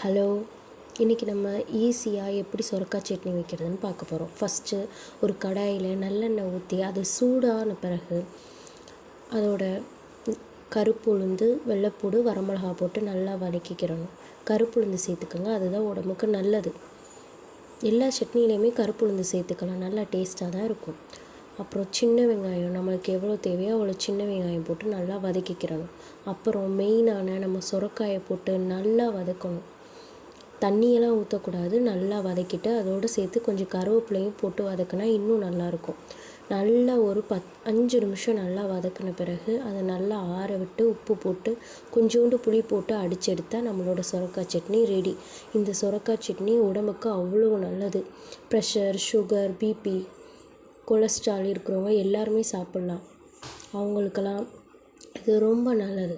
Hello, இன்றைக்கி நம்ம ஈஸியாக எப்படி சுரக்காய் சட்னி வைக்கிறதுன்னு பார்க்க போகிறோம். ஃபஸ்ட்டு ஒரு கடாயில் நல்லெண்ணெய் ஊற்றி அது சூடான பிறகு அதோட கருப்பு உளுந்து, வெள்ளைப்பூடு, வரமிளகா போட்டு நல்லா வதக்கிக்கிறணும். கருப்பு உளுந்து சேர்த்துக்கோங்க, அதுதான் உடம்புக்கு நல்லது. எல்லா சட்னிலையுமே கருப்பு உளுந்து சேர்த்துக்கலாம், நல்லா டேஸ்ட்டாக தான் இருக்கும். அப்புறம் சின்ன வெங்காயம் நம்மளுக்கு எவ்வளோ தேவையோ அவ்வளோ சின்ன வெங்காயம் போட்டு நல்லா வதக்கிக்கிறணும். அப்புறம் மெயினான நம்ம சுரக்காயை போட்டு நல்லா வதக்கணும். தண்ணியெல்லாம் ஊற்றக்கூடாது. நல்லா வதக்கிட்டு அதோடு சேர்த்து கொஞ்சம் கருவேப்பிலையும் போட்டு வதக்கினா இன்னும் நல்லாயிருக்கும். நல்லா ஒரு 5 நிமிஷம் நல்லா வதக்கின பிறகு அதை நல்லா ஆற விட்டு உப்பு போட்டு கொஞ்சோண்டு புளி போட்டு அடித்து எடுத்தால் நம்மளோட சுரக்காய் சட்னி ரெடி. இந்த சுரக்காய் சட்னி உடம்புக்கு அவ்வளோ நல்லது. ப்ரெஷர், சுகர், பிபி, கொலஸ்ட்ரால் இருக்கிறவங்க எல்லாருமே சாப்பிட்லாம். அவங்களுக்கெல்லாம் இது ரொம்ப நல்லது.